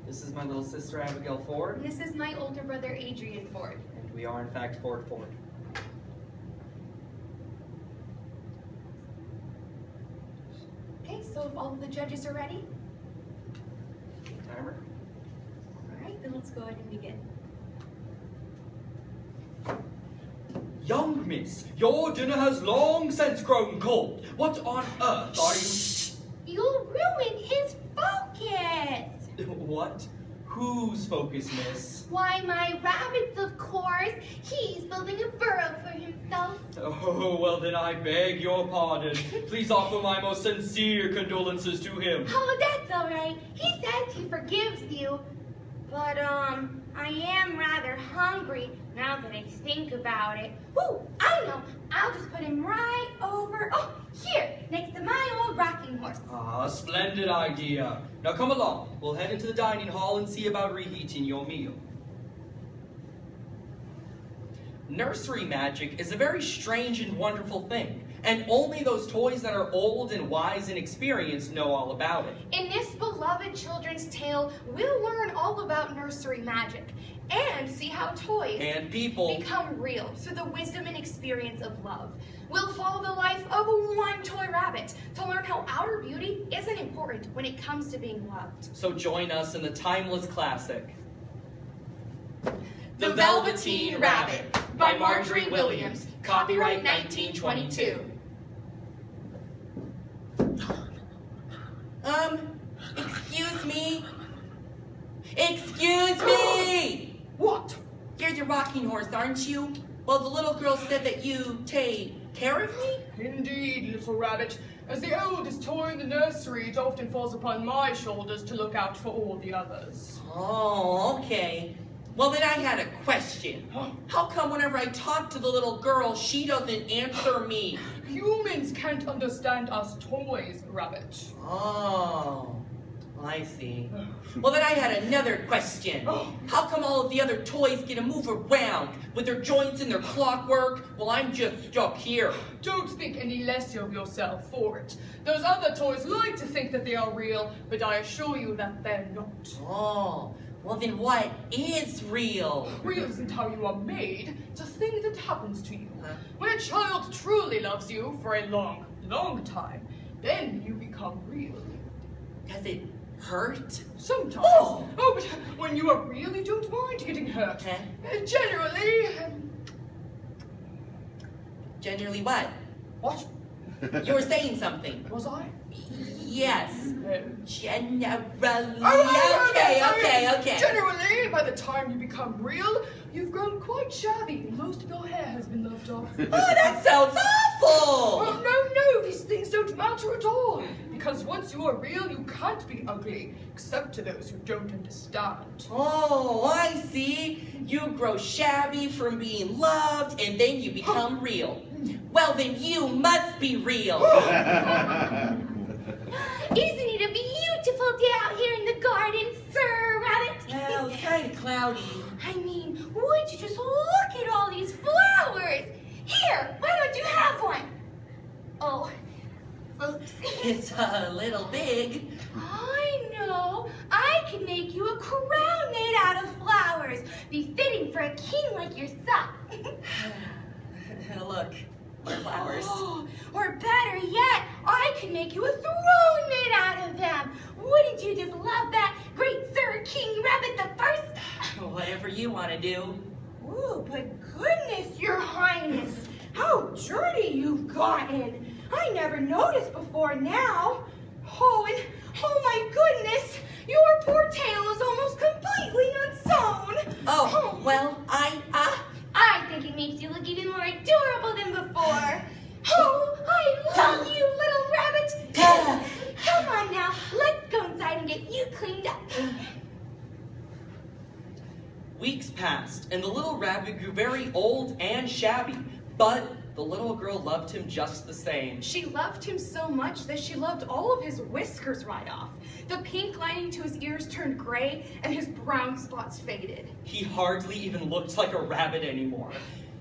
This is my little sister, Abigail Ford. And this is my older brother, Adrian Ford. And we are, in fact, Ford. Okay, so if all of the judges are ready, Timer. all right, then let's go ahead and begin. Young miss, your dinner has long since grown cold. What on earth are you... You'll ruin his focus! What? Whose focus, miss? Why, my rabbit's, of course. He's building a burrow for himself. Oh, well then I beg your pardon. Please offer my most sincere condolences to him. Oh, that's all right. He says he forgives you. But, I am rather hungry now that I think about it. Ooh, I know. I'll just put him right over, here, next to my old rocking horse. Ah, splendid idea. Now come along. We'll head into the dining hall and see about reheating your meal. Nursery magic is a very strange and wonderful thing, and only those toys that are old and wise and experienced know all about it. In this beloved children's tale, we'll learn all about nursery magic and see how toys And people become real through the wisdom and experience of love. We'll follow the life of one toy rabbit to learn how outer beauty isn't important when it comes to being loved. So join us in the timeless classic, The Velveteen Rabbit by Marjorie Williams, copyright 1922. Excuse me? Excuse me! What? You're the rocking horse, aren't you? Well, the little girl said that you take care of me? Indeed, little rabbit. As the oldest toy in the nursery, it often falls upon my shoulders to look out for all the others. Oh, okay. Well, then I had a question. How come whenever I talk to the little girl, she doesn't answer me? Humans can't understand us toys, rabbit. Oh, I see. Well, then I had another question. How come all of the other toys get to move around with their joints and their clockwork? Well, I'm just stuck here. Don't think any less of yourself for it. Those other toys like to think that they are real, but I assure you that they're not. Oh, well then what is real? Real isn't how you are made, it's a thing that happens to you. When a child truly loves you for a long, long time, then you become real. Does it hurt? Sometimes. Oh! But when you are real, you don't mind getting hurt. Generally. Generally what? What? You were saying something. Was I? Yes. Generally. Okay. Generally, by the time you become real, you've grown quite shabby and most of your hair has been lopped off. Oh, that sounds awful! Oh, no, these things don't matter at all. Because once you are real, you can't be ugly, except to those who don't understand. Oh, I see. You grow shabby from being loved, and then you become real. Well, then you must be real. Isn't it a beautiful day out here in the garden, Sir Rabbit? Well, it's kind of cloudy. I mean, would you just look at all these flowers? Here, why don't you have one? Oh, oops. It's a little big. I know. I can make you a crown made out of flowers, befitting for a king like yourself. Look, more flowers. Or better yet, I can make you a throne made out of them. Wouldn't you just love that, great Sir King Rabbit the First? Whatever you want to do. Ooh, but goodness, Your Highness, how dirty you've gotten. I never noticed before now. Oh my goodness, your poor tail is almost completely unsewn. Oh, well, I think it makes you look even more adorable than before. Oh, I love you, little rabbit. Come on now, let's go inside and get you cleaned up. Weeks passed, and the little rabbit grew very old and shabby, but the little girl loved him just the same. She loved him so much that she loved all of his whiskers right off. The pink lining to his ears turned gray, and his brown spots faded. He hardly even looked like a rabbit anymore,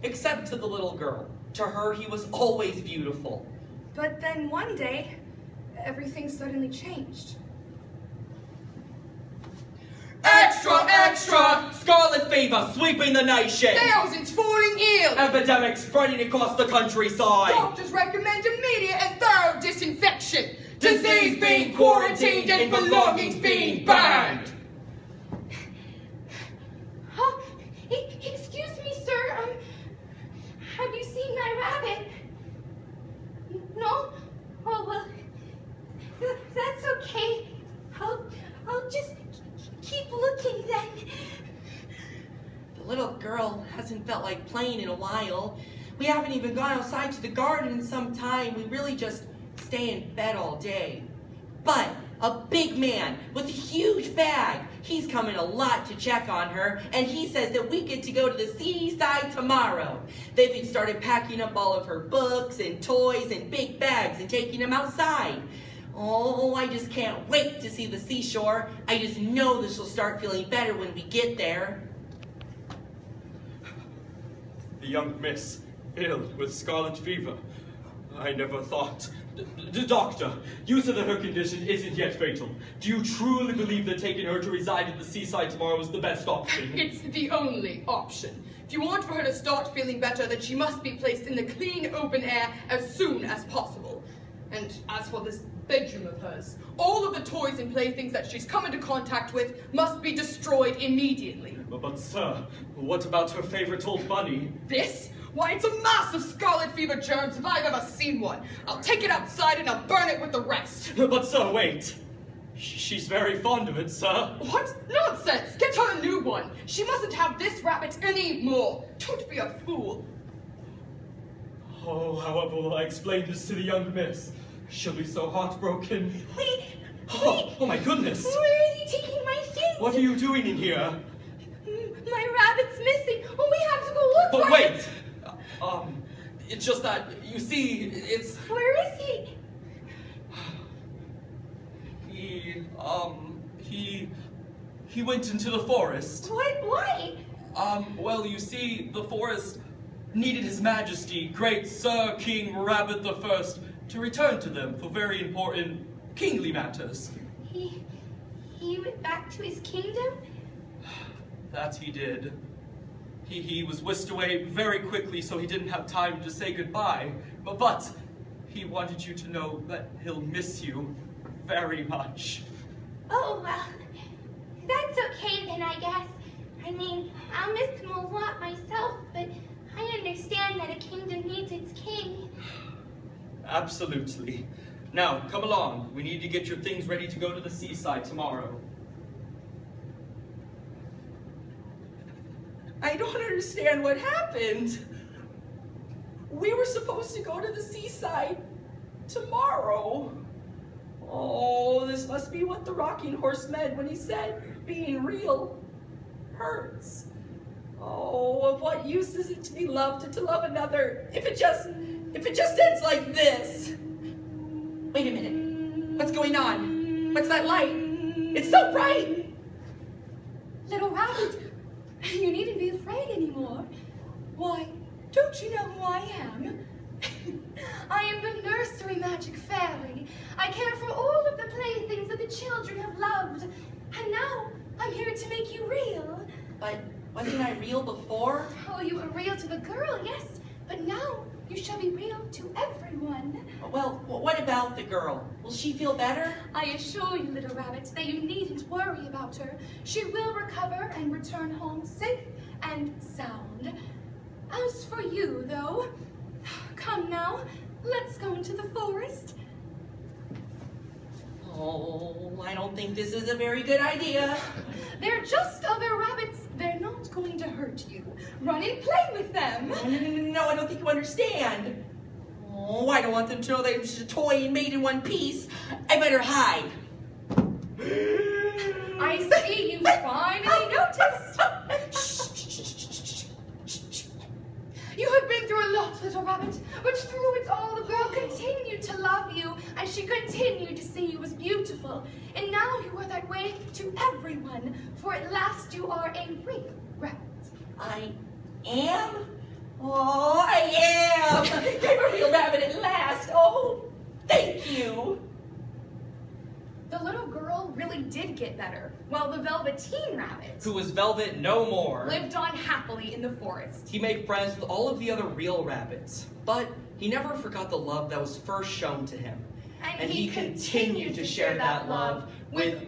except to the little girl. To her, he was always beautiful. But then one day, everything suddenly changed. fever sweeping the nation. Thousands falling ill. Epidemics spreading across the countryside. Doctors recommend immediate and thorough disinfection. Disease being quarantined and belongings being banned. Oh, excuse me, sir. Have you seen my rabbit? No? Oh, well, that's okay. I'll just keep looking then. The little girl hasn't felt like playing in a while. We haven't even gone outside to the garden in some time. We really just stay in bed all day. But a big man with a huge bag, he's coming a lot to check on her, and he says that we get to go to the seaside tomorrow. They've even started packing up all of her books and toys and big bags and taking them outside. Oh, I just can't wait to see the seashore. I just know that she'll start feeling better when we get there. The young miss, ill with scarlet fever. I never thought. Doctor, you said that her condition isn't yet fatal. Do you truly believe that taking her to reside at the seaside tomorrow is the best option? It's the only option. If you want for her to start feeling better, then she must be placed in the clean, open air as soon as possible. And as for this bedroom of hers, all of the toys and playthings that she's come into contact with must be destroyed immediately. But sir, what about her favorite old bunny? This? Why, it's a mass of scarlet fever germs if I've ever seen one. I'll take it outside and I'll burn it with the rest. But sir, wait. She's very fond of it, sir. What? Nonsense! Get her a new one. She mustn't have this rabbit anymore. Don't be a fool. Oh, however will I explain this to the young miss? She'll be so heartbroken. Wait. Oh my goodness. Where is he taking my things? What are you doing in here? My rabbit's missing. Oh, we have to go look But for wait! him. It's just that, you see, it's... Where is he? He went into the forest. What? Why? Well, you see, the forest needed His Majesty, great Sir King Rabbit the First, to return to them for very important kingly matters. He went back to his kingdom? That he did. He was whisked away very quickly, so he didn't have time to say goodbye. But he wanted you to know that he'll miss you very much. Oh, well, that's okay then, I guess. I mean, I'll miss him a lot myself, but I understand that a kingdom needs its king. Absolutely. Now, come along. We need to get your things ready to go to the seaside tomorrow. I don't understand what happened. We were supposed to go to the seaside tomorrow. Oh, this must be what the rocking horse meant when he said being real hurts. Oh, of what use is it to be loved and to love another if it just ends like this? Wait a minute. What's going on? What's that light? It's so bright. Little rabbit, you needn't be afraid anymore. Why, don't you know who I am? I am the nursery magic fairy. I care for all of the playthings that the children have loved. And now I'm here to make you real. But wasn't I real before? Oh, you were real to the girl, yes. But now you shall be real to everyone. Well, what about the girl? Will she feel better? I assure you, little rabbit, that you needn't worry about her. She will recover and return home safe and sound. As for you, though, come now, let's go into the forest. Oh, I don't think this is a very good idea. They're just other rabbits. They're not going to hurt you. Run and play with them. No, I don't think you understand. Oh, I don't want them to know that it's a toy made in one piece. I better hide. I see you finally noticed. You have been through a lot, little rabbit, but through it all, the girl continued to love you, and she continued to see you as beautiful. And now you are that way to everyone, for at last you are a real rabbit. I am? Oh, I am! I'm a real rabbit at last. Oh, thank you. The little girl really did get better, while the Velveteen Rabbit Who was Velvet no more. lived on happily in the forest. He made friends with all of the other real rabbits, but he never forgot the love that was first shown to him. And he continued to share that love with